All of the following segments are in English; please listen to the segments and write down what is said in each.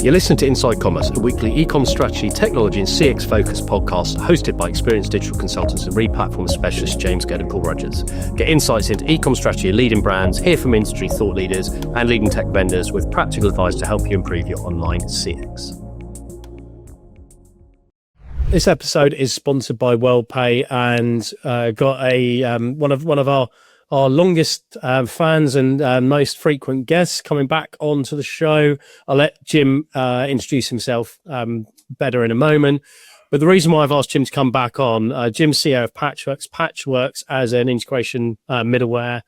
You're listening to Inside Commerce, a weekly e-com strategy, technology and CX focused podcast hosted by experienced digital consultants and re-platform specialist James Gedd and Paul Rogers. Get insights into e-com strategy and leading brands, hear from industry thought leaders and leading tech vendors with practical advice to help you improve your online CX. This episode is sponsored by WorldPay and got a one of our longest fans and most frequent guests coming back onto the show. I'll let Jim introduce himself better in a moment. But the reason why I've asked Jim to come back on, Jim's CEO of Patchworks. Patchworks as an integration middleware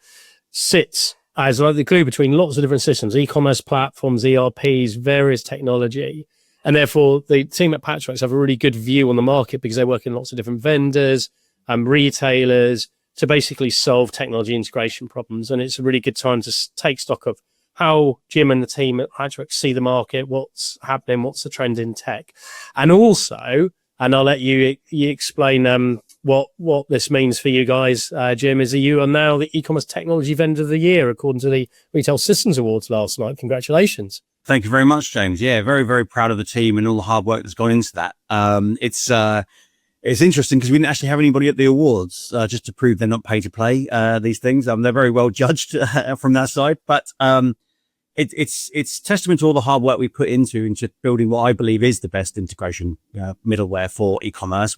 sits as like the glue between lots of different systems, e-commerce platforms, ERPs, various technology. And therefore, the team at Patchworks have a really good view on the market because they work in lots of different vendors, retailers, to basically solve technology integration problems. And it's a really good time to take stock of how Jim and the team at Patchworks see the market, what's happening, what's the trend in tech. And also, and I'll let you explain what this means for you guys, Jim, is that you are now the Ecommerce Technology Vendor of the Year, according to the Retail Systems Awards last night. Congratulations. Thank you very much, James. Yeah, very, very proud of the team and all the hard work that's gone into that. It's interesting because we didn't actually have anybody at the awards, just to prove they're not pay to play, these things. They're very well judged from that side, but, it's testament to all the hard work we put into building what I believe is the best integration, middleware for e-commerce.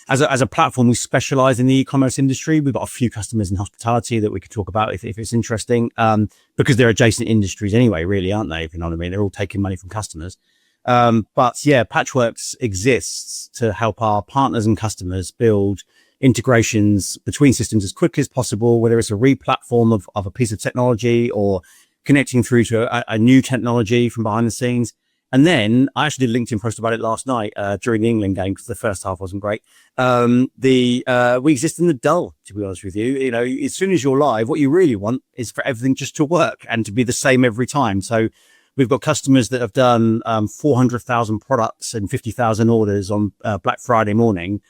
As a platform, we specialize in the e-commerce industry. We've got a few customers in hospitality that we could talk about if it's interesting, because they're adjacent industries anyway, really, aren't they? If you know what I mean, they're all taking money from customers. But yeah, Patchworks exists to help our partners and customers build integrations between systems as quickly as possible, whether it's a re-platform of a piece of technology or connecting through to a new technology from behind the scenes. And then I actually did a LinkedIn post about it last night, during the England game, because the first half wasn't great. We exist in the dull, to be honest with you. You know, as soon as you're live, what you really want is for everything just to work and to be the same every time. So we've got customers that have done 400,000 products and 50,000 orders on Black Friday morning.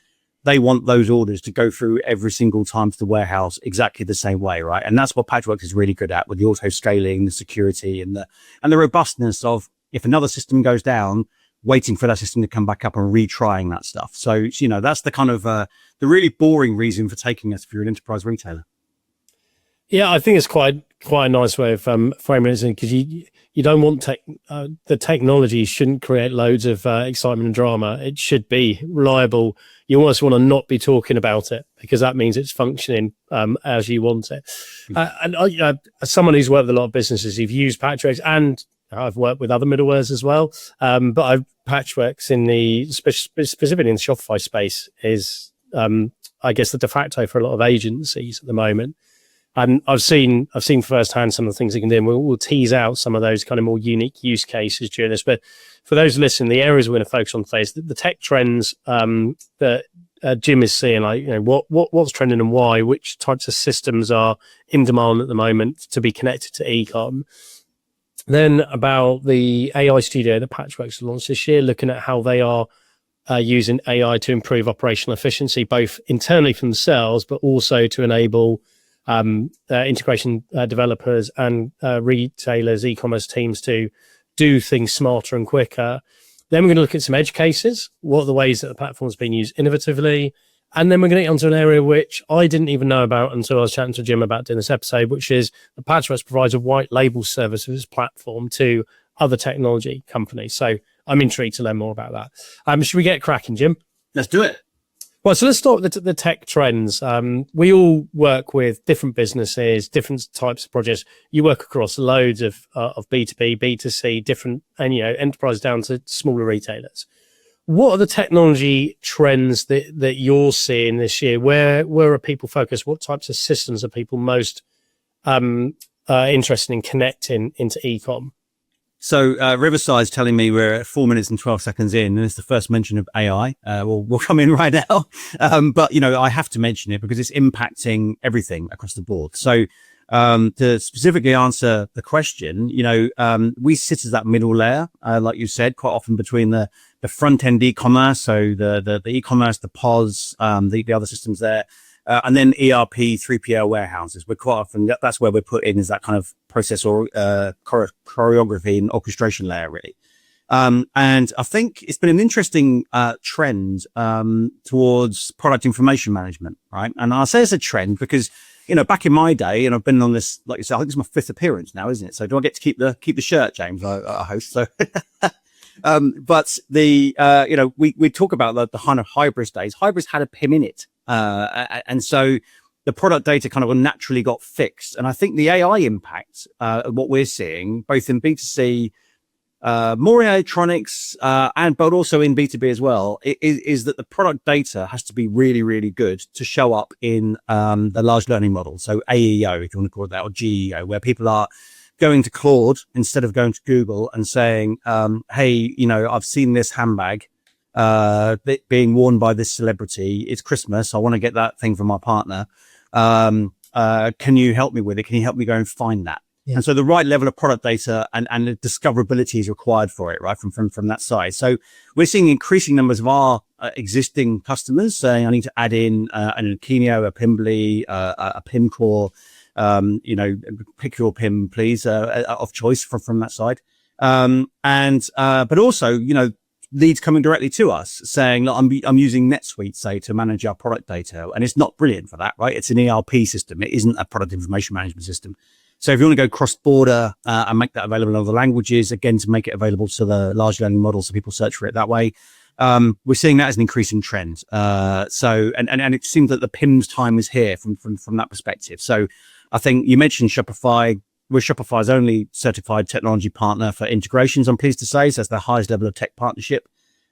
They want those orders to go through every single time to the warehouse exactly the same way, right? And that's what Patchworks is really good at, with the auto scaling, the security, and the robustness of, if another system goes down, waiting for that system to come back up and retrying that stuff. So, you know, that's the kind of the really boring reason for taking us if you're an enterprise retailer. Yeah, I think it's quite a nice way of framing it, because you don't want the technology shouldn't create loads of excitement and drama. It should be reliable. You almost want to not be talking about it, because that means it's functioning as you want it. And as someone who's worked with a lot of businesses, you've used Patchworks, and I've worked with other middlewares as well. But Patchworks specifically in the Shopify space is, I guess, the de facto for a lot of agencies at the moment. And I've seen firsthand some of the things they can do, and we'll tease out some of those kind of more unique use cases during this. But for those listening, the areas we're going to focus on today is the tech trends that Jim is seeing, like, you know, what's trending and why, which types of systems are in demand at the moment to be connected to e-com. Then about the AI studio that Patchworks launched this year, looking at how they are using AI to improve operational efficiency, both internally for themselves, but also to enable integration developers and retailers, e-commerce teams to do things smarter and quicker. Then we're going to look at some edge cases. What are the ways that the platform's being used innovatively? And then we're going to get onto an area which I didn't even know about until I was chatting to Jim about doing this episode, which is the Patchworks provides a white label services platform to other technology companies. So I'm intrigued to learn more about that. Should we get cracking, Jim? Let's do it. Well, so let's start with the tech trends. We all work with different businesses, different types of projects. You work across loads of B2B, B2C, different, and, you know, enterprise down to smaller retailers. What are the technology trends that you're seeing this year? Where are people focused? What types of systems are people most interested in connecting into e-com? So Riverside's telling me we're at 4 minutes and 12 seconds in, and it's the first mention of AI. We'll come in right now. But, you know, I have to mention it because it's impacting everything across the board. So to specifically answer the question, you know, we sit as that middle layer, like you said, quite often between the front end e-commerce, so the e-commerce, the POS, the other systems there, And then ERP, 3PL warehouses. We're quite often, that's where we're put in, is that kind of process or choreography and orchestration layer, really. And I think it's been an interesting trend towards product information management, right? And I say it's a trend because, back in my day, and I've been on this, like you said, I think it's my 5th appearance now, isn't it? So do I get to keep the shirt, James? I host. So, but we talk about the kind of Hybris days. Hybris had a PIM in it, and so the product data kind of naturally got fixed. And I think the AI impact, what we're seeing both in B2C, more in electronics, but also in B2B as well, is that the product data has to be really, really good to show up in the large learning model. So AEO, if you want to call it that, or GEO, where people are going to Claude instead of going to Google and saying, hey, I've seen this handbag being worn by this celebrity. It's Christmas. I want to get that thing from my partner. Can you help me with it? Can you help me go and find that? Yeah. And so the right level of product data and the discoverability is required for it, right? From that side. So we're seeing increasing numbers of our existing customers saying, I need to add in an Acumatica, a Pimbly, a Pimcore, pick your PIM, please, of choice from that side. But also, leads coming directly to us saying, look, I'm using NetSuite, say, to manage our product data. And it's not brilliant for that, right? It's an ERP system. It isn't a product information management system. So if you want to go cross-border and make that available in other languages, again, to make it available to the large learning models so people search for it that way, we're seeing that as an increasing trend. And it seems that the PIMs time is here from that perspective. So I think you mentioned Shopify. We're Shopify's only certified technology partner for integrations, I'm pleased to say. So that's the highest level of tech partnership.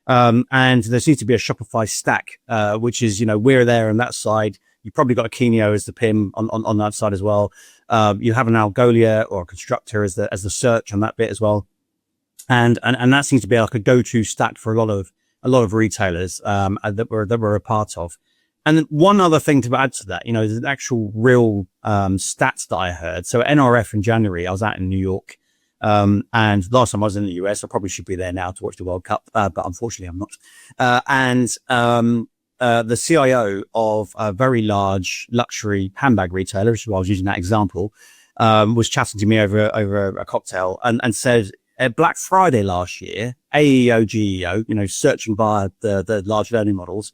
And there seems to be a Shopify stack, which is, we're there on that side. You've probably got a Acumatica as the PIM on that side as well. You have an Algolia or a Constructor as the search on that bit as well. And that seems to be like a go-to stack for a lot of retailers, that we're a part of. And then one other thing to add to that, there's an actual real, stats that I heard. So at NRF in January, I was out in New York. And last time I was in the US, I probably should be there now to watch the World Cup. But unfortunately I'm not. The CIO of a very large luxury handbag retailer, which is why I was using that example, was chatting to me over a cocktail and said at Black Friday last year, AEO, GEO, searching via the large learning models,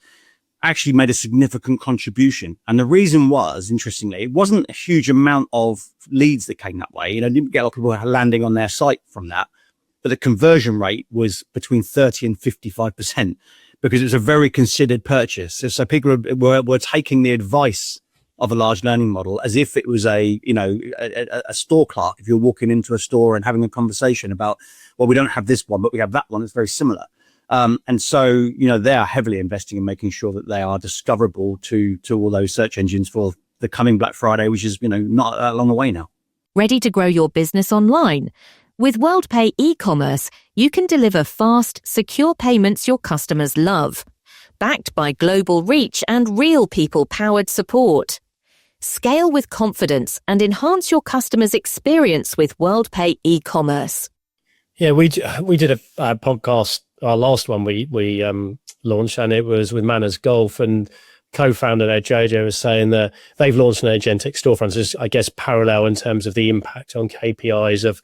actually made a significant contribution. And the reason was, interestingly, it wasn't a huge amount of leads that came that way. Didn't get a lot of people landing on their site from that, but the conversion rate was between 30 and 55%. Because it's a very considered purchase. So people were taking the advice of a large learning model as if it was a store clerk. If you're walking into a store and having a conversation about, well, we don't have this one, but we have that one. It's very similar. And so, they are heavily investing in making sure that they are discoverable to all those search engines for the coming Black Friday, which is, not that long away now. Ready to grow your business online? With WorldPay e-commerce, you can deliver fast, secure payments your customers love, backed by global reach and real people-powered support. Scale with confidence and enhance your customers' experience with WorldPay e-commerce. Yeah, we did a podcast, our last one we launched, and it was with Manners Golf, and co-founder there, Jojo, was saying that they've launched an agentic storefront. So it's, I guess, parallel in terms of the impact on KPIs of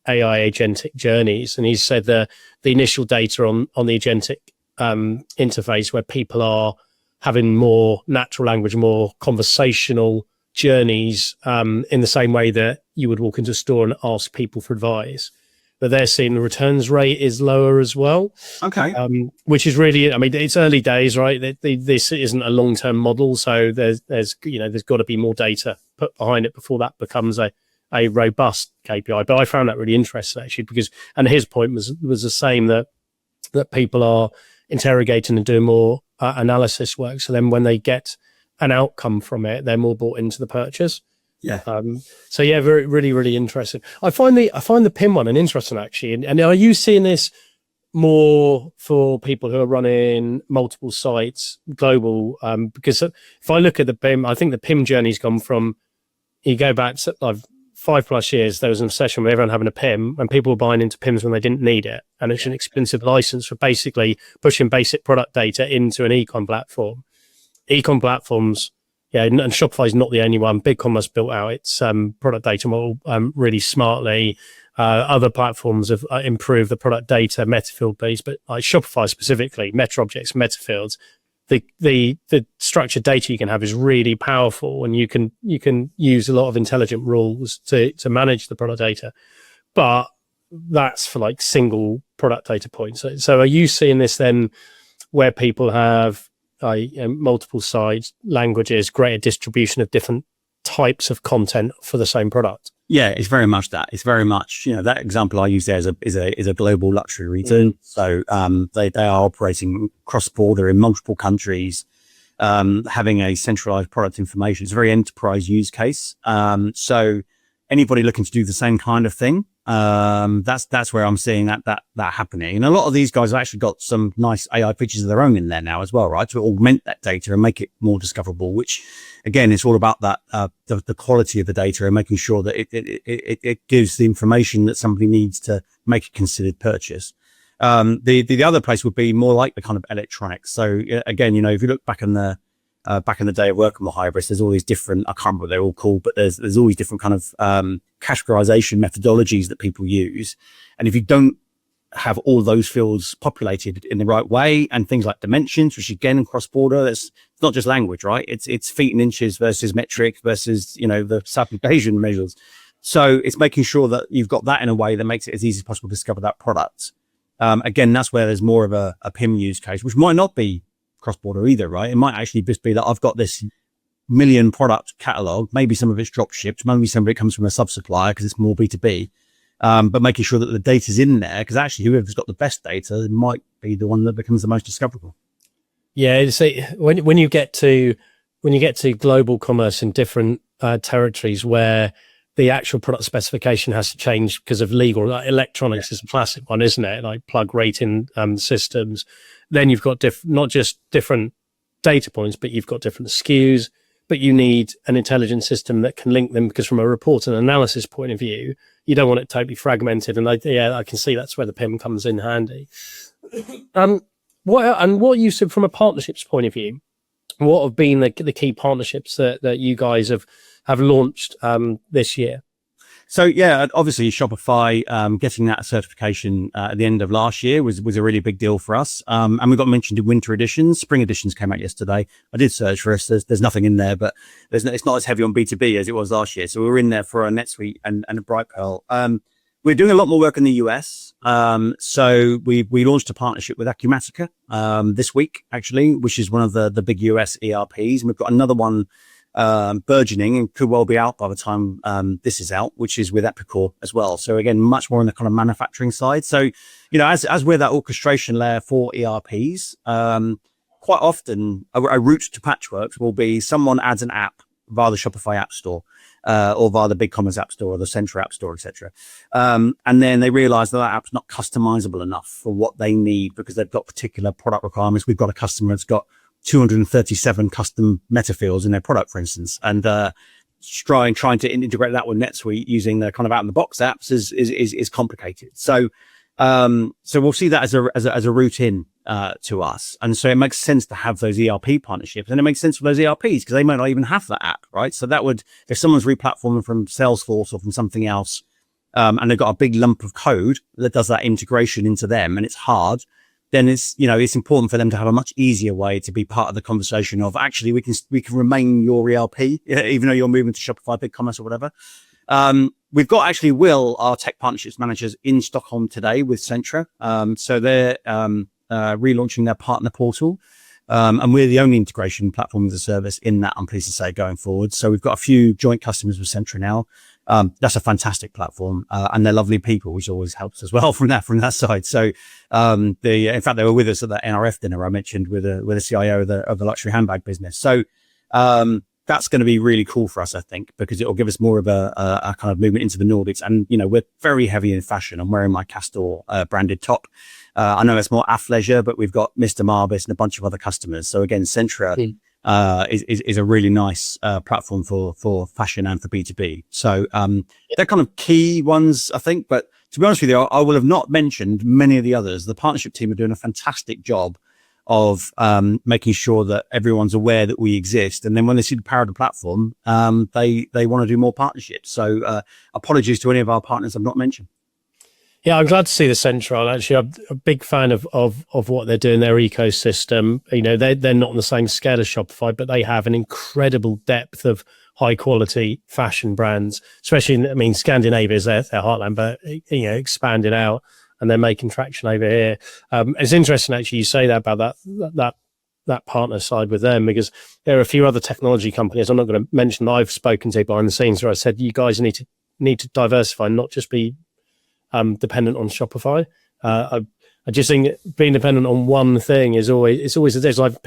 AI agentic journeys. And he said the initial data on the agentic interface, where people are having more natural language, more conversational journeys, in the same way that you would walk into a store and ask people for advice. But they're seeing the returns rate is lower as well. Okay. Which is really, it's early days, right? This isn't a long-term model. So there's got to be more data put behind it before that becomes a robust KPI. But I found that really interesting, actually, because, and his point was the same, that people are interrogating and doing more analysis work. So then when they get an outcome from it, they're more bought into the purchase. Yeah. So yeah, very, really, really interesting. I find the PIM one an interesting, actually. And are you seeing this more for people who are running multiple sites, global? Because if I look at the PIM, I think the PIM journey's gone from, you go back to 5+ years, there was an obsession with everyone having a PIM, and people were buying into PIMs when they didn't need it. And it's an expensive license for basically pushing basic product data into an econ platform. ecom platforms, and Shopify is not the only one. BigCommerce built out its product data model really smartly. Other platforms have improved the product data metafield piece, but like Shopify specifically, meta objects, meta fields, the structured data you can have is really powerful, and you can use a lot of intelligent rules to manage the product data. But that's for like single product data points. So are you seeing this then where people have multiple sites, languages, greater distribution of different types of content for the same product? Yeah, it's very much that. It's very much, that example I use there is a global luxury retailer. So they are operating cross-border in multiple countries, having a centralized product information. It's a very enterprise use case. So anybody looking to do the same kind of thing, that's where I'm seeing that happening. And a lot of these guys have actually got some nice AI features of their own in there now as well, right? To augment that data and make it more discoverable, which again, it's all about that, the quality of the data and making sure that it gives the information that somebody needs to make a considered purchase. The other place would be more like the kind of electronics. So again, if you look back in the day of working with Hybris, there's all these different, I can't remember what they're all called, but there's all these different kind of categorization methodologies that people use. And if you don't have all those fields populated in the right way, and things like dimensions, which again, cross-border, it's not just language, right? It's feet and inches versus metric versus, the Southeast Asian measures. So it's making sure that you've got that in a way that makes it as easy as possible to discover that product. Again, that's where there's more of a PIM use case, which might not be cross-border either, right? It might actually just be that I've got this million product catalog. Maybe some of it's drop shipped. Maybe some of it comes from a sub-supplier because it's more B2B. But making sure that the data's in there, because actually whoever's got the best data might be the one that becomes the most discoverable. Yeah. So when you get to global commerce in different territories where the actual product specification has to change because of legal, like electronics is a classic one, isn't it? Like plug rating systems. Then you've got not just different data points, but you've got different SKUs, but you need an intelligent system that can link them, because from a report and analysis point of view, you don't want it totally fragmented. And I can see that's where the PIM comes in handy. What you said from a partnerships point of view, what have been the key partnerships that you guys have launched this year? So yeah, obviously Shopify getting that certification at the end of last year was a really big deal for us. And we got mentioned in winter editions. Spring editions came out yesterday. I did search for us. There's nothing in there, but it's not as heavy on B2B as it was last year. So we were in there for a NetSuite and a Brightpearl. We're doing a lot more work in the US. So we launched a partnership with Acumatica this week, actually, which is one of the big US ERPs. And we've got another one burgeoning and could well be out by the time this is out, which is with Epicor as well. So again, much more on the kind of manufacturing side. So, as we're that orchestration layer for ERPs, quite often a route to Patchworks will be someone adds an app via the Shopify App Store or via the BigCommerce App Store or the Centra App Store, etc. And then they realize that app's not customizable enough for what they need because they've got particular product requirements. We've got a customer that's got 237 custom meta fields in their product, for instance, and trying to integrate that with NetSuite using the kind of out in the box apps is complicated. So we'll see that as a route in to us, and so it makes sense to have those ERP partnerships, and it makes sense for those ERPs because they might not even have that app, right? So that would, if someone's replatforming from Salesforce or from something else, and they've got a big lump of code that does that integration into them, and it's hard, then it's important for them to have a much easier way to be part of the conversation of actually we can remain your ERP even though you're moving to Shopify, BigCommerce or whatever. We've got actually Will, our tech partnerships managers, in Stockholm today with Centra. So they're relaunching their partner portal. And we're the only integration platform as a service in that, I'm pleased to say, going forward. So we've got a few joint customers with Centra now. That's a fantastic platform, and they're lovely people, which always helps as well from that side. So, in fact, they were with us at that NRF dinner I mentioned with a CIO of the luxury handbag business. So, that's going to be really cool for us, I think, because it will give us more of a kind of movement into the Nordics. And, we're very heavy in fashion. I'm wearing my Castor, branded top. I know it's more athleisure, but we've got Mr. Marbis and a bunch of other customers. So again, Centra, is a really nice platform for fashion and for B2B. So they're kind of key ones, I think. But to be honest with you, I will have not mentioned many of the others. The partnership team are doing a fantastic job of making sure that everyone's aware that we exist. And then when they see the power of the platform, they want to do more partnerships. So apologies to any of our partners I've not mentioned. Yeah, I'm glad to see the Centra. Actually, I'm a big fan of what they're doing, their ecosystem. You know, they're not on the same scale as Shopify, but they have an incredible depth of high quality fashion brands, especially I mean, Scandinavia is their heartland, but, you know, expanded out and they're making traction over here. It's interesting, actually, you say that about that partner side with them, because there are a few other technology companies I'm not going to mention that I've spoken to behind the scenes where I said, you guys need to diversify, not just be dependent on Shopify. I just think being dependent on one thing is always there's like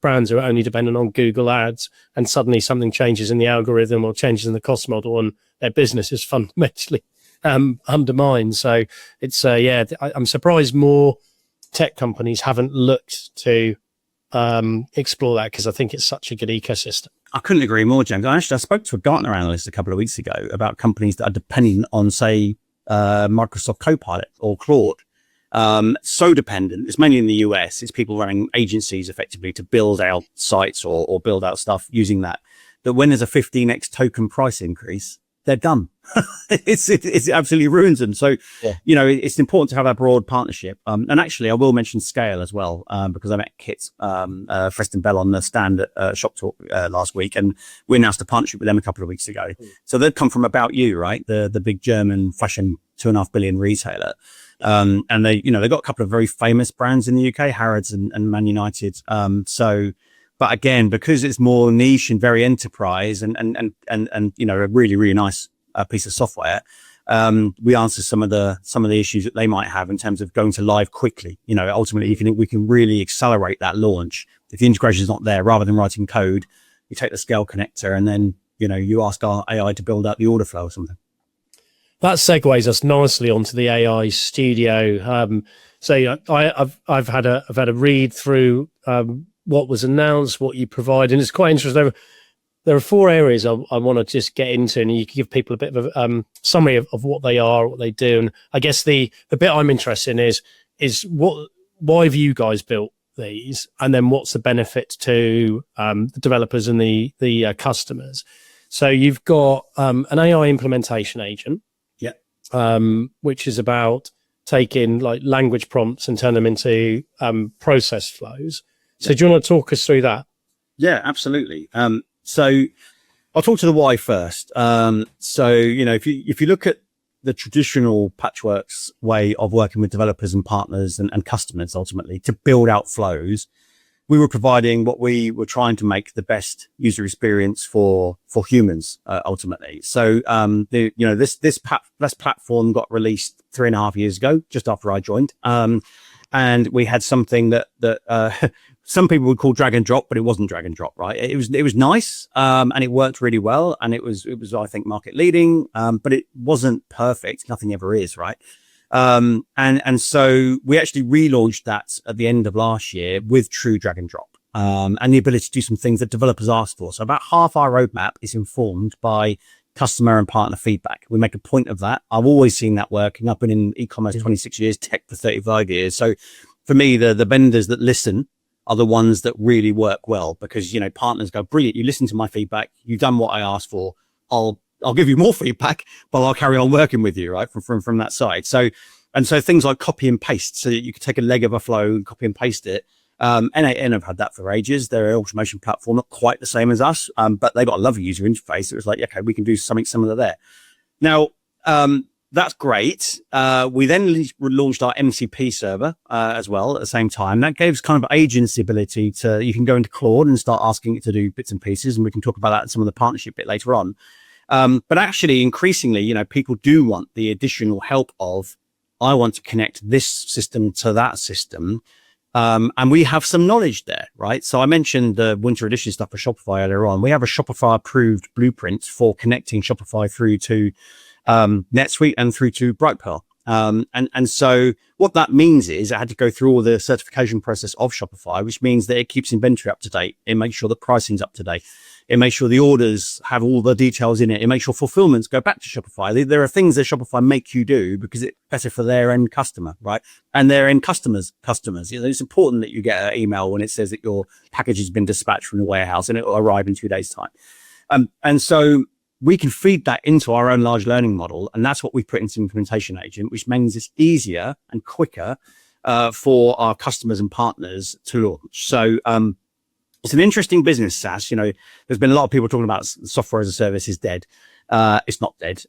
brands who are only dependent on Google ads, and suddenly something changes in the algorithm or changes in the cost model, and their business is fundamentally undermined. So it's I'm surprised more tech companies haven't looked to explore that, because I think it's such a good ecosystem. I couldn't agree more, James. I spoke to a Gartner analyst a couple of weeks ago about companies that are dependent on, say, Microsoft Copilot or Claude. So dependent. It's mainly in the US. It's people running agencies effectively to build out sites or build out stuff using that when there's a 15x token price increase, they're done. It absolutely ruins them. So, you know, it's important to have that broad partnership. And actually, I will mention scale as well, because I met Kit Preston Bell on the stand at Shop Talk last week, and we announced a partnership with them a couple of weeks ago. So they'd come from About You, right? The big German fashion 2.5 billion retailer. And they got a couple of very famous brands in the UK, Harrods and Man United. But again, because it's more niche and very enterprise and you know, a really, really nice piece of software, we answer some of the issues that they might have in terms of going to live quickly. You know, ultimately we can really accelerate that launch. If the integration is not there, rather than writing code, you take the scale connector and then, you know, you ask our AI to build out the order flow or something. That segues us nicely onto the AI studio. So I've had a read through what was announced, what you provide, and it's quite interesting. There are 4 areas I want to just get into, and you can give people a bit of a summary of what they are, what they do. And I guess the bit I'm interested in is why have you guys built these, and then what's the benefit to the developers and the customers. So you've got an AI implementation agent, which is about taking like language prompts and turn them into process flows. So do you want to talk us through that? Yeah, absolutely. So I'll talk to the why first. So, you know, if you look at the traditional Patchworks way of working with developers and partners and customers, ultimately to build out flows, we were providing what we were trying to make the best user experience for humans, ultimately. So, this platform got released 3.5 years ago, just after I joined. And we had something that some people would call drag and drop, but it wasn't drag and drop, right? It was nice, and it worked really well, and it was I think market leading, but it wasn't perfect. Nothing ever is, right? And so we actually relaunched that at the end of last year with true drag and drop, and the ability to do some things that developers asked for. So about half our roadmap is informed by customer and partner feedback. We make a point of that. I've always seen that working. I've been in e-commerce 26 years, tech for 35 years. So for me, the vendors that listen are the ones that really work well, because, you know, partners go, brilliant, you listen to my feedback, you've done what I asked for, I'll give you more feedback, but I'll carry on working with you, right, from that side. So things like copy and paste, so that you could take a leg of a flow and copy and paste it. N8N have had that for ages. They're an automation platform, not quite the same as us, but they got a lovely user interface. It was like, okay, we can do something similar there. Now, that's great. We then launched our MCP server as well at the same time. That gives kind of agency ability you can go into Claude and start asking it to do bits and pieces, and we can talk about that in some of the partnership bit later on. But actually, increasingly, you know, people do want the additional help of, I want to connect this system to that system. And we have some knowledge there, right? So I mentioned the winter edition stuff for Shopify earlier on. We have a Shopify approved blueprint for connecting Shopify through to NetSuite and through to Brightpearl. And so What that means is it had to go through all the certification process of Shopify, which means that it keeps inventory up to date. It makes sure the pricing's up to date. It makes sure the orders have all the details in it. It makes sure fulfillments go back to Shopify. There are things that Shopify make you do because it's better for their end customer, right? And their end customers. It's important that you get an email when it says that your package has been dispatched from the warehouse and it will arrive in 2 days' time. And so we can feed that into our own large learning model. And that's what we put into Implementation Agent, which means it's easier and quicker for our customers and partners to launch. So, it's an interesting business, SaaS. There's been a lot of people talking about software as a service is dead. It's not dead.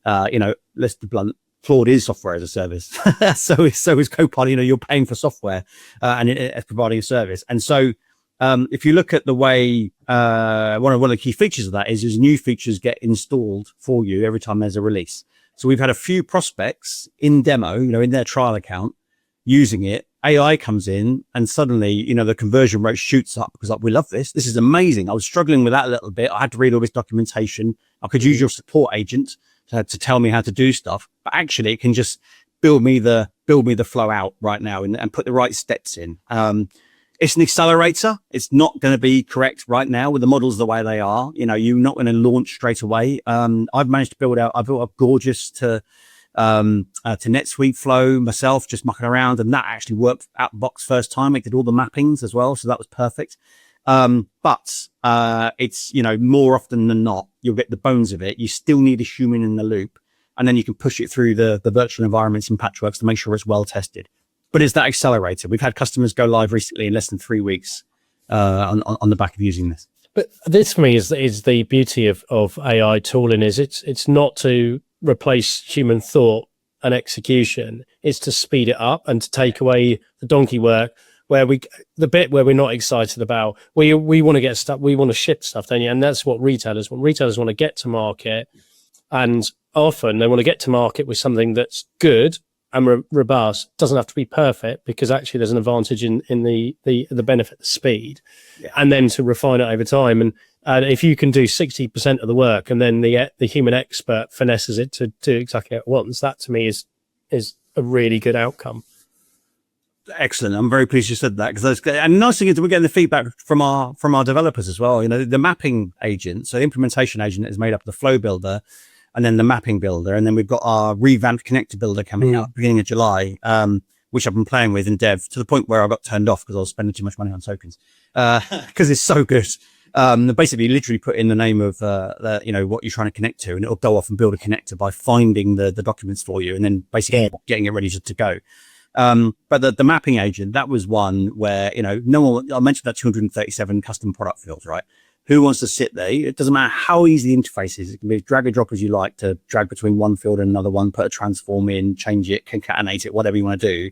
Let's be blunt. Claude is software as a service. so is Copilot. You're paying for software, and it's providing a service. And so, if you look at the way, one of the key features of that is new features get installed for you every time there's a release. So we've had a few prospects in demo, in their trial account using it. AI comes in and suddenly, the conversion rate shoots up because we love this. This is amazing. I was struggling with that a little bit. I had to read all this documentation. I could use your support agent to tell me how to do stuff, but actually it can just build me the flow out right now and put the right steps in. It's an accelerator. It's not going to be correct right now with the models the way they are. You're not going to launch straight away. I've managed to build up Gorgeous to NetSuite flow myself, just mucking around, and that actually worked out the box first time. It did all the mappings as well, so that was perfect. But it's more often than not you'll get the bones of it. You still need a human in the loop, and then you can push it through the virtual environments in Patchworks to make sure it's well tested. But it's that accelerator. We've had customers go live recently in less than 3 weeks on the back of using this. But this for me is the beauty of AI tooling is it's not to replace human thought and execution. It's to speed it up and to take away the donkey work the bit where we're not excited about. We want to get stuff, we want to ship stuff, don't you? And that's what retailers want. Retailers want to get to market, and often they want to get to market with something that's good and robust. Doesn't have to be perfect, because actually there's an advantage in the benefit of speed, and then to refine it over time. And if you can do 60% of the work and then the human expert finesses it to do exactly what it wants, that to me is a really good outcome. Excellent. I'm very pleased you said that, because and the nice thing is we're getting the feedback from our developers as well. The mapping agent, so the implementation agent is made up of the flow builder and then the mapping builder, and then we've got our revamped connector builder coming out beginning of July, which I've been playing with in dev to the point where I got turned off because I was spending too much money on tokens, because it's so good. Basically, you literally put in the name of what you're trying to connect to, and it'll go off and build a connector by finding the documents for you, and then basically getting it ready to go. But the mapping agent, that was one where no one. I mentioned that 237 custom product fields, right? Who wants to sit there? It doesn't matter how easy the interface is. It can be drag and drop as you like, to drag between one field and another one, put a transform in, change it, concatenate it, whatever you want to do.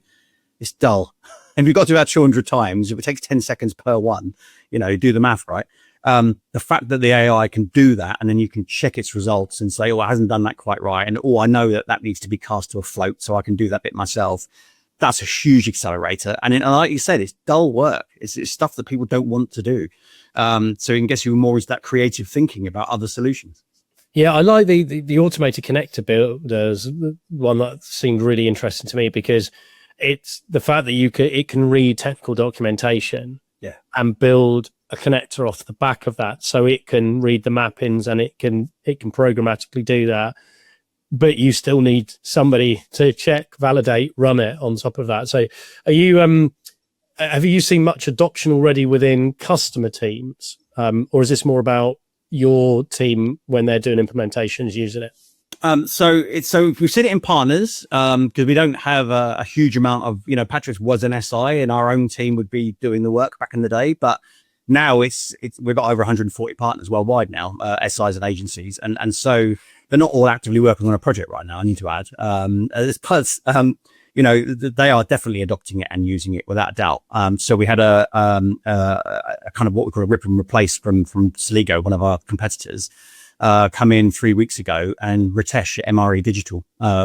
It's dull. And you've got to do that 200 times. If it takes 10 seconds per one, do the math, right? The fact that the AI can do that, and then you can check its results and say, it hasn't done that quite right. And, I know that needs to be cast to a float, so I can do that bit myself. That's a huge accelerator. And like you said, it's dull work. It's stuff that people don't want to do. So it can get you more into that creative thinking about other solutions. Yeah, I like the automated connector builders, one that seemed really interesting to me, because it's the fact that it can read technical documentation and build a connector off the back of that, so it can read the mappings and it can programmatically do that. But you still need somebody to check, validate, run it on top of that. So have you seen much adoption already within customer teams? Or is this more about your team when they're doing implementations using it? So we've seen it in partners, because we don't have a huge amount of, Patchworks was an SI and our own team would be doing the work back in the day, but now we've got over 140 partners worldwide now, SIs and agencies. And so they're not all actively working on a project right now, I need to add. They are definitely adopting it and using it without a doubt. So we had a kind of what we call a rip and replace from Sligo, one of our competitors, come in 3 weeks ago, and Ritesh at MRE Digital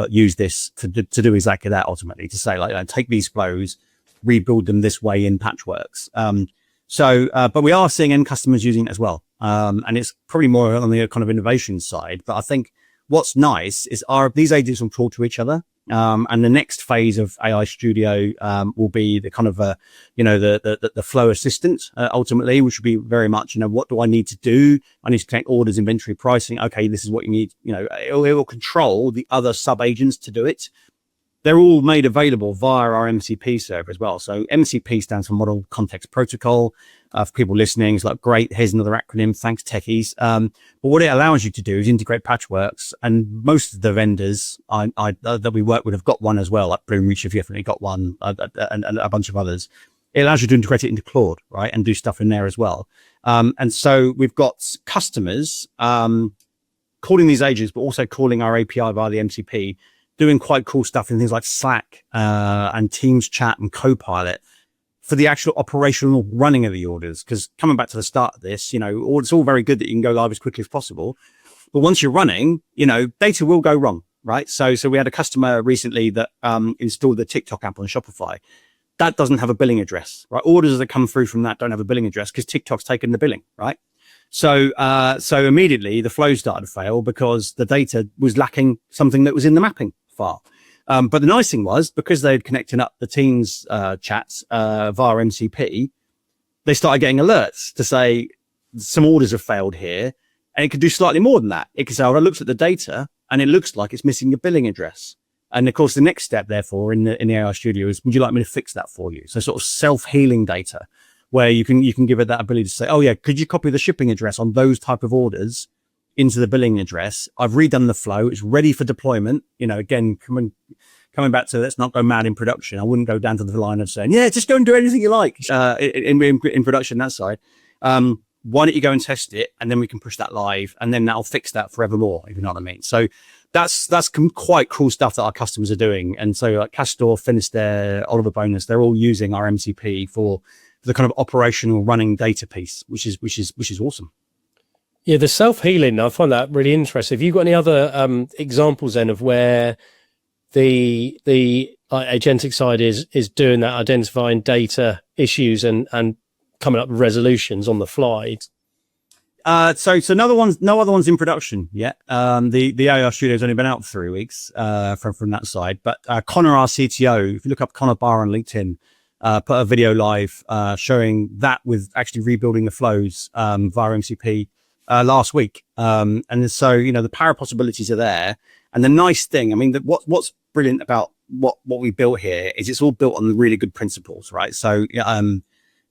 used this to do exactly that, ultimately, to say, take these flows, rebuild them this way in Patchworks. But we are seeing end customers using it as well. And it's probably more on the kind of innovation side. But I think what's nice is these agents will talk to each other. And the next phase of AI Studio will be the kind of the flow assistant ultimately, which will be very much, what do I need to do? I need to connect orders, inventory, pricing. Okay, this is what you need. It will control the other sub agents to do it. They're all made available via our MCP server as well. So MCP stands for Model Context Protocol. For people listening, it's like, great, here's another acronym. Thanks, techies. But what it allows you to do is integrate Patchworks. And most of the vendors that we work with have got one as well. Like Bloomreach have definitely got one, and a bunch of others. It allows you to integrate it into Claude, right? And do stuff in there as well. And so we've got customers calling these agents, but also calling our API via the MCP, doing quite cool stuff in things like Slack and Teams chat and Copilot for the actual operational running of the orders. Because coming back to the start of this, it's all very good that you can go live as quickly as possible. But once you're running, data will go wrong, right? So we had a customer recently that installed the TikTok app on Shopify. That doesn't have a billing address, right? Orders that come through from that don't have a billing address because TikTok's taken the billing, right? So immediately the flow started to fail because the data was lacking something that was in the mapping file. But the nice thing was, because they'd connected up the Teams chats via MCP, they started getting alerts to say some orders have failed here, and it could do slightly more than that. It could say, I looked at the data and it looks like it's missing a billing address. And of course, the next step, therefore, in the AI Studio is, would you like me to fix that for you? So sort of self-healing data, where you can give it that ability to say, oh yeah, could you copy the shipping address on those type of orders into the billing address? I've redone the flow. It's ready for deployment. Again, coming back to, let's not go mad in production. I wouldn't go down to the line of saying, yeah, just go and do anything you like in production, that side. Why don't you go and test it, and then we can push that live, and then that'll fix that forevermore, if you know what I mean. So that's quite cool stuff that our customers are doing. And so like Castor, Finisterre, Oliver Bonus, they're all using our MCP for the kind of operational running data piece, which is awesome. Yeah, the self-healing, I find that really interesting. Have you got any other examples then of where the agentic side is doing that, identifying data issues and coming up with resolutions on the fly? So no other ones in production yet. The AI Studio's only been out for 3 weeks from that side. But Connor, our CTO, if you look up Connor Barr on LinkedIn, put a video live showing that with actually rebuilding the flows via MCP last week. And so, the power possibilities are there. And the nice thing, what's brilliant about what we built here is it's all built on really good principles, right? So,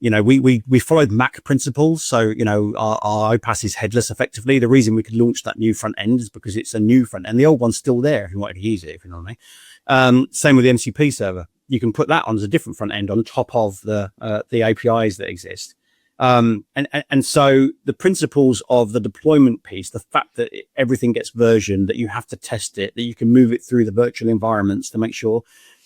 we followed Mac principles. So, our iPaaS is headless effectively. The reason we could launch that new front end is because it's a new front end. The old one's still there if you wanted to use it, if you know what I mean. Same with the MCP server. You can put that on as a different front end on top of the APIs that exist. And so the principles of the deployment piece, the fact that everything gets versioned, that you have to test it, that you can move it through the virtual environments to make sure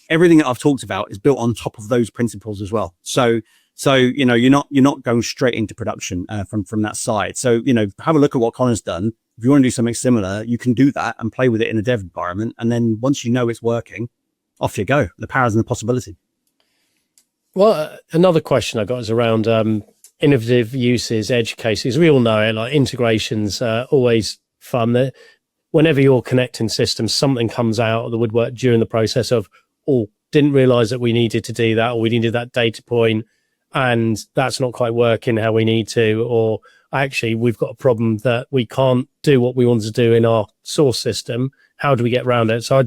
everything that I've talked about is built on top of those principles as well. So you're not going straight into production from that side. So have a look at what Connor's done. If you want to do something similar, you can do that and play with it in a dev environment. And then once you know it's working, off you go. The powers and the possibility. Well, another question I got is around innovative uses, edge cases. We all know it, like integrations are always fun. Whenever you're connecting systems, something comes out of the woodwork during the process of, didn't realize that we needed to do that, or we needed that data point, and that's not quite working how we need to, or actually we've got a problem that we can't do what we want to do in our source system. How do we get around it? So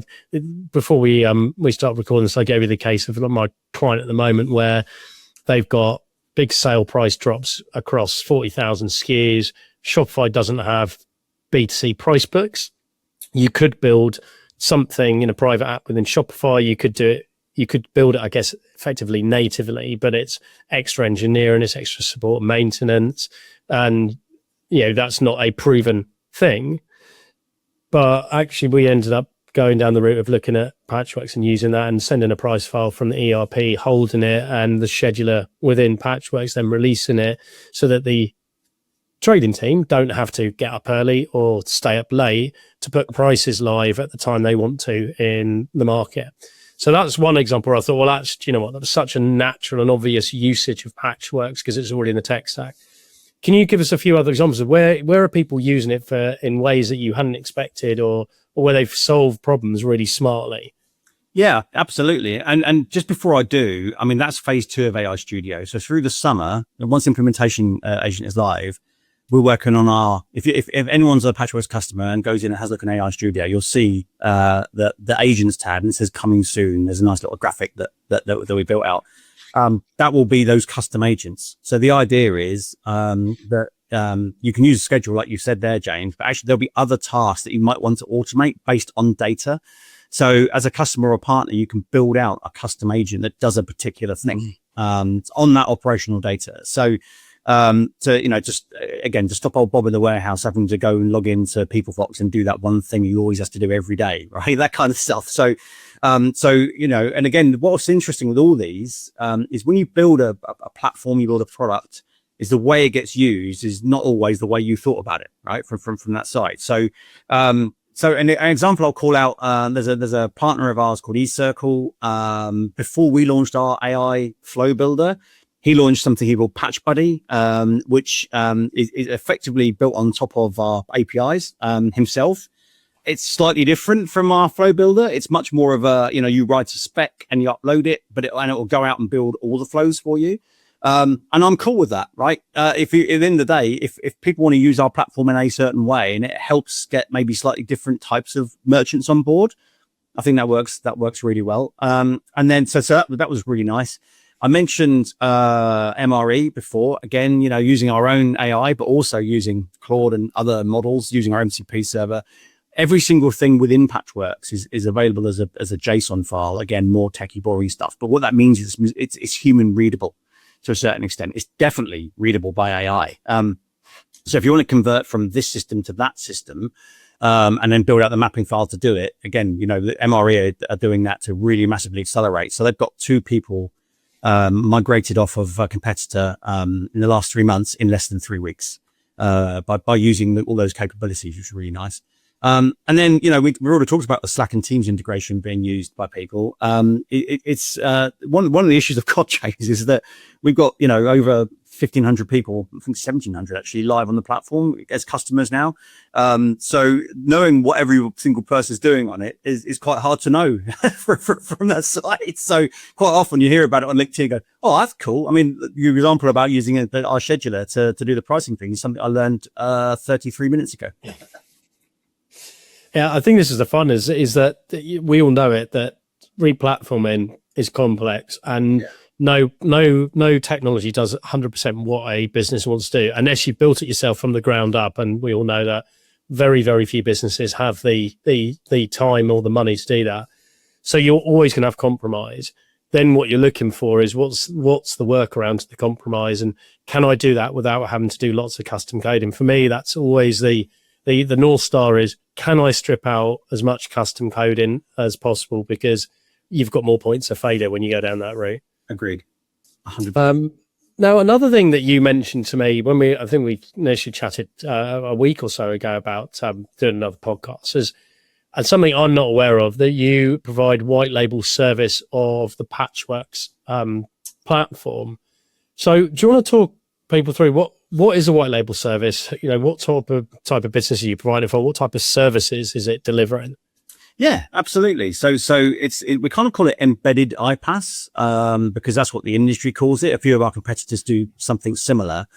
before we start recording this, I gave you the case of my client at the moment where they've got big sale price drops across 40,000 SKUs. Shopify doesn't have B2C price books. You could build something in a private app within Shopify. You could do it. You could build it, I guess, effectively natively, but it's extra engineering, it's extra support, maintenance, and that's not a proven thing. But actually, we ended up going down the route of looking at Patchworks and using that and sending a price file from the ERP, holding it, and the scheduler within Patchworks, then releasing it so that the trading team don't have to get up early or stay up late to put prices live at the time they want to in the market. So that's one example where I thought, well, that's, that was such a natural and obvious usage of Patchworks because it's already in the tech stack. Can you give us a few other examples of where are people using it for in ways that you hadn't expected, or where they've solved problems really smartly? Yeah, absolutely. And just before I do, I mean, that's phase 2 of AI Studio. So through the summer, once implementation agent is live, we're working on if anyone's a Patchworks customer and goes in and has a look in AI Studio, you'll see the agents tab, and it says coming soon. There's a nice little graphic that we built out. That will be those custom agents. So the idea is that you can use a schedule like you said there, James, but actually there'll be other tasks that you might want to automate based on data. So as a customer or partner, you can build out a custom agent that does a particular thing on that operational data. So just again, to stop old Bob in the warehouse having to go and log into PeopleFox and do that one thing he always has to do every day, right? That kind of stuff. So and again, what's interesting with all these is when you build a platform, you build a product, is the way it gets used is not always the way you thought about it, right? From that side. So an example I'll call out, there's a partner of ours called eCircle. Before we launched our AI flow builder, he launched something he called Patch Buddy, which is effectively built on top of our APIs himself. It's slightly different from our flow builder. It's much more of a, you write a spec and you upload it, but it will go out and build all the flows for you. And I'm cool with that, right? At the end of the day, if people want to use our platform in a certain way and it helps get maybe slightly different types of merchants on board, I think that works really well. And then, so that was really nice. I mentioned, MRE before, again, using our own AI, but also using Claude and other models, using our MCP server. Every single thing within Patchworks is available as a JSON file. Again, more techie, boring stuff. But what that means is it's human readable. To a certain extent, it's definitely readable by AI. So if you want to convert from this system to that system, and then build out the mapping file to do it, again, the MRE are doing that to really massively accelerate. So they've got 2 people migrated off of a competitor in the last 3 months in less than 3 weeks by using all those capabilities, which is really nice. And then, we've already talked about the Slack and Teams integration being used by people. It's one of the issues of James, is that we've got, over 1,500 people, I think 1,700 actually live on the platform as customers now. So knowing what every single person is doing on it is quite hard to know from that side. So quite often you hear about it on LinkedIn and go, oh, that's cool. I mean, your example about using our scheduler to do the pricing thing is something I learned 33 minutes ago. Yeah, I think this is the fun is that we all know it, that replatforming is complex and no technology does 100% what a business wants to do unless you built it yourself from the ground up. And we all know that very, very few businesses have the time or the money to do that. So you're always going to have compromise. Then what you're looking for is what's the workaround to the compromise, and can I do that without having to do lots of custom coding? For me, that's always the North Star is, can I strip out as much custom coding as possible? Because you've got more points of failure when you go down that route. Agreed. 100%. Now, another thing that you mentioned to me when I think we initially chatted a week or so ago about doing another podcast is, and something I'm not aware of, that you provide white label service of the Patchworks platform. So do you want to talk people through what is a white label service? What type of business are you providing for? What type of services is it delivering? Yeah, absolutely. So we kind of call it embedded iPaaS, because that's what the industry calls it. A few of our competitors do something similar.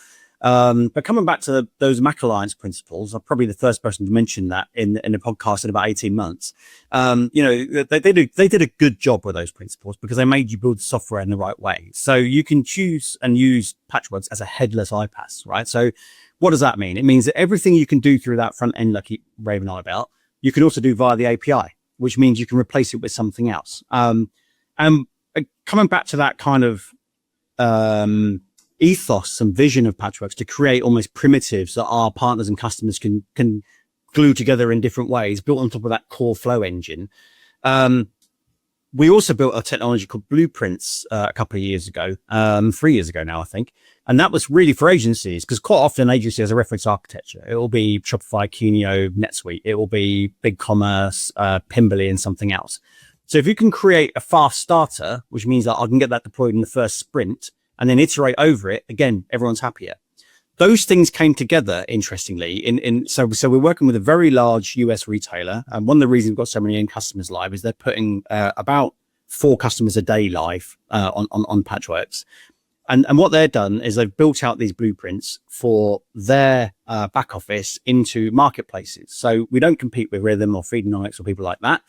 But coming back to those Mac Alliance principles, I'm probably the first person to mention that in the podcast in about 18 months. They did a good job with those principles because they made you build software in the right way. So you can choose and use Patchworks as a headless iPaaS, right? So what does that mean? It means that everything you can do through that front end, like I keep raving on about, you can also do via the API, which means you can replace it with something else. And coming back to that kind of, ethos and vision of Patchworks to create almost primitives that our partners and customers can glue together in different ways, built on top of that core flow engine. We also built a technology called Blueprints a couple of years ago, 3 years ago now, I think. And that was really for agencies, because quite often an agency has a reference architecture. It will be Shopify, Keenio, NetSuite. It will be BigCommerce, Pimberly, and something else. So if you can create a fast starter, which means that I can get that deployed in the first sprint, and then iterate over it, again, everyone's happier. those things came together interestingly. So we're working with a very large US retailer, and one of the reasons we've got so many end customers live is they're putting about 4 customers a day live on Patchworks. And what they've done is they've built out these blueprints for their back office into marketplaces. So we don't compete with Rhythm or Feedonomics or people like that,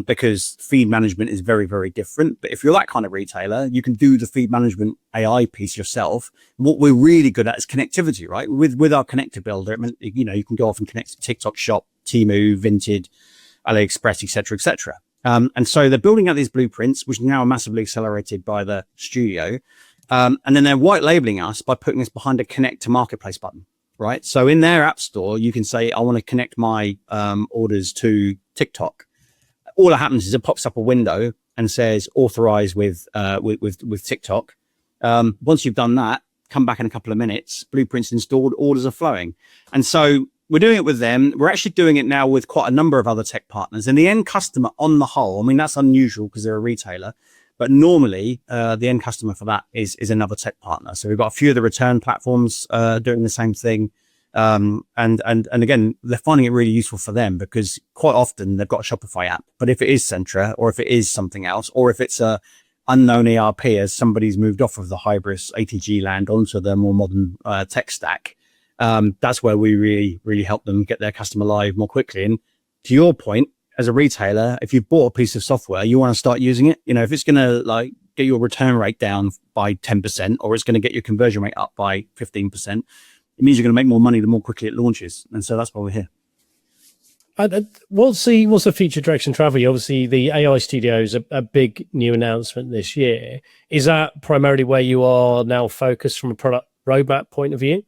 because feed management is very, very different. But if you're that kind of retailer, you can do the feed management AI piece yourself. What we're really good at is connectivity, right? With our connector builder, you can go off and connect to TikTok Shop, Temu, Vinted, AliExpress, et cetera. And so they're building out these blueprints, which now are massively accelerated by the studio. And then they're white labeling us by putting us behind a connect to marketplace button, right? So in their app store, you can say, I want to connect my orders to TikTok. All that happens is it pops up a window and says authorize with TikTok. Once you've done that, come back in a couple of minutes, blueprints installed, orders are flowing. And so we're doing it with them. We're actually doing it now with quite a number of other tech partners. And the end customer on the whole, I mean, that's unusual because they're a retailer. But normally, the end customer for that is another tech partner. So we've got a few of the return platforms doing the same thing. And again, they're finding it really useful for them because quite often they've got a Shopify app. But if it is Centra, or if it is something else, or if it's a unknown ERP as somebody's moved off of the Hybris ATG land onto the more modern tech stack, that's where we really, really help them get their customer live more quickly. And to your point, as a retailer, if you've bought a piece of software, you want to start using it. If it's going to get your return rate down by 10%, or it's going to get your conversion rate up by 15%, it means you're going to make more money the more quickly it launches. And so that's why we're here. What's the future direction travel? Obviously, the AI studio is a big new announcement this year. Is that primarily where you are now focused from a product roadmap point of view?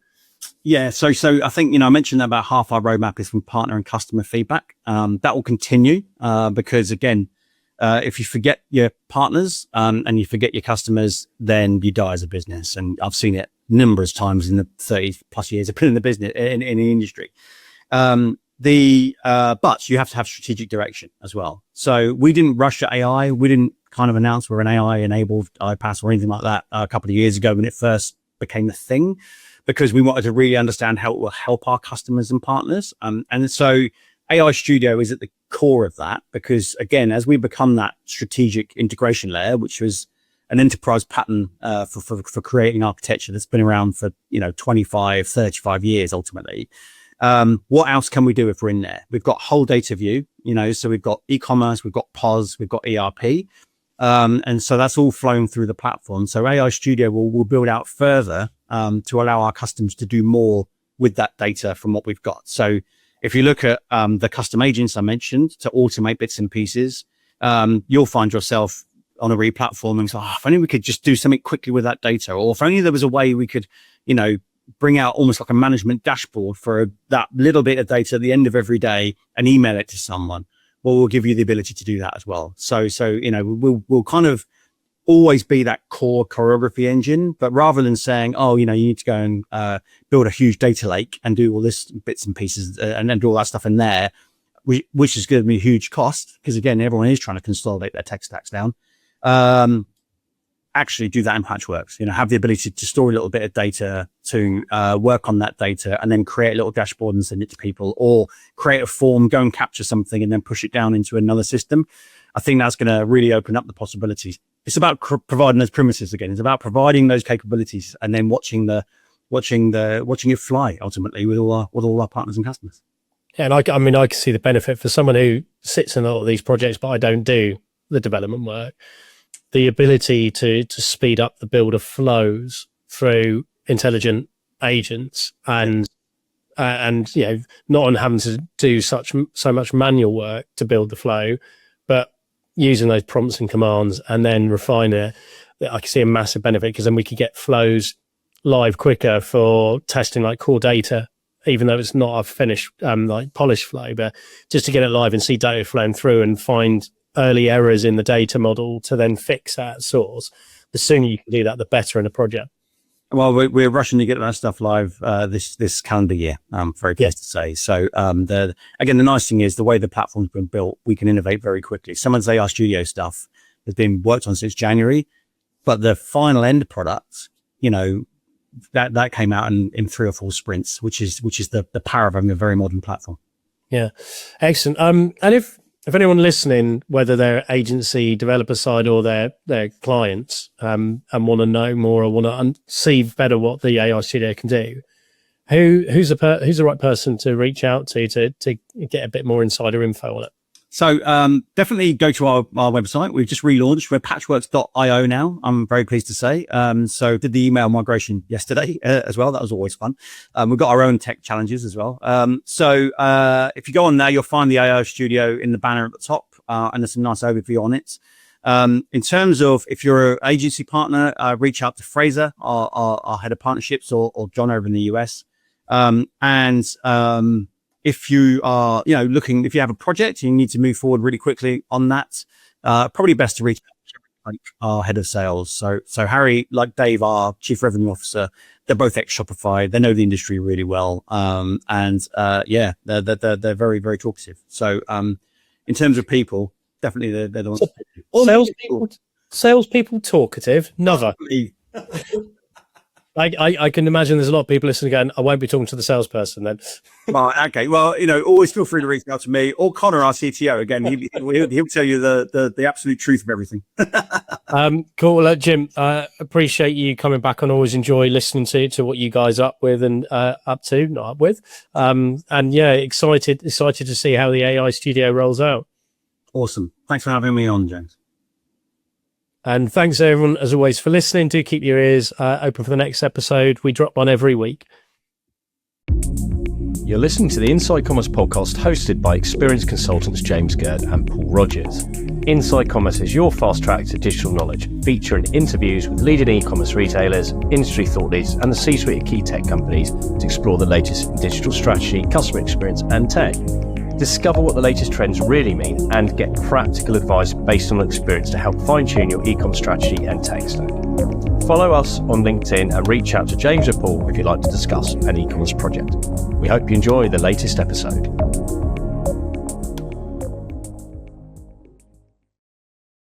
Yeah, so I think, I mentioned that about half our roadmap is from partner and customer feedback. That will continue because, again, if you forget your partners and you forget your customers, then you die as a business. And I've seen it numerous times in the 30 plus years I've been in the business, in the industry. But you have to have strategic direction as well. So we didn't rush at AI. We didn't kind of announce we're an AI-enabled iPaaS or anything like that a couple of years ago when it first became the thing, because we wanted to really understand how it will help our customers and partners. And so AI Studio is at the core of that, because again, as we become that strategic integration layer, which was an enterprise pattern for creating architecture that's been around for 25, 35 years ultimately. What else can we do if we're in there? We've got whole data view, so we've got e-commerce, we've got POS, we've got ERP. And so that's all flowing through the platform. So AI Studio will build out further to allow our customers to do more with that data from what we've got. So if you look at the custom agents I mentioned to automate bits and pieces, you'll find yourself on a re-platforming. So if only we could just do something quickly with that data, or if only there was a way we could, bring out almost like a management dashboard for that little bit of data at the end of every day and email it to someone. Well, we'll give you the ability to do that as well. So we'll kind of always be that core choreography engine, but rather than saying, you need to go and build a huge data lake and do all this bits and pieces and then do all that stuff in there, which is going to be a huge cost, because again, everyone is trying to consolidate their tech stacks down. Actually do that in Patchworks, have the ability to store a little bit of data, to work on that data and then create a little dashboard and send it to people, or create a form, go and capture something and then push it down into another system. I think that's going to really open up the possibilities. It's about providing those premises again. It's about providing those capabilities and then watching it fly ultimately with all our partners and customers. Yeah, and I can see the benefit for someone who sits in a lot of these projects, but I don't do the development work. The ability to speed up the build of flows through intelligent agents and not on having to do so much manual work to build the flow, but using those prompts and commands and then refine it. I can see a massive benefit, because then we could get flows live quicker for testing like core data, even though it's not a finished like polished flow, but just to get it live and see data flowing through and find early errors in the data model to then fix at source. The sooner you can do that, the better in a project. Well, we're rushing to get that stuff live this calendar year. Very pleased to say. So the nice thing is the way the platform's been built, we can innovate very quickly. Some of the AI Studio stuff has been worked on since January, but the final end product, that came out in 3 or 4 sprints, which is the power of having a very modern platform. Yeah, excellent. And if anyone listening, whether they're agency, developer side, or their clients, and want to know more or want to see better what the AI Studio can do, who's the right person to reach out to get a bit more insider info on it? So definitely go to our website. We've just relaunched. We're patchworks.io now, I'm very pleased to say. So did the email migration yesterday as well. That was always fun. We've got our own tech challenges as well. So if you go on there, you'll find the AI Studio in the banner at the top, and there's some nice overview on it. In terms of if you're an agency partner, reach out to Fraser, our head of partnerships, or John over in the US. If you are, looking, if you have a project, you need to move forward really quickly on that, probably best to reach out to our head of sales. So Harry, like Dave, our chief revenue officer, they're both ex-Shopify. They know the industry really well. They're very, very talkative. So, in terms of people, definitely they're the ones. Salespeople talkative? Never. I can imagine there's a lot of people listening again. I won't be talking to the salesperson then. Right, okay. Well, always feel free to reach out to me or Connor, our CTO. Again, he'll tell you the absolute truth of everything. Cool. Jim, appreciate you coming back on. Always enjoy listening to what you guys up with and not up with. And yeah, excited to see how the AI Studio rolls out. Awesome. Thanks for having me on, James. And thanks everyone, as always, for listening. Do keep your ears open for the next episode. We drop one every week. You're listening to the Inside Commerce podcast, hosted by experienced consultants James Gerd and Paul Rogers. Inside Commerce is your fast track to digital knowledge, featuring interviews with leading e-commerce retailers, industry thought leaders, and the C-suite of key tech companies to explore the latest in digital strategy, customer experience, and tech. Discover what the latest trends really mean and get practical advice based on experience to help fine-tune your e-com strategy and tech stack. Follow us on LinkedIn and reach out to James or Paul if you'd like to discuss an e-commerce project. We hope you enjoy the latest episode.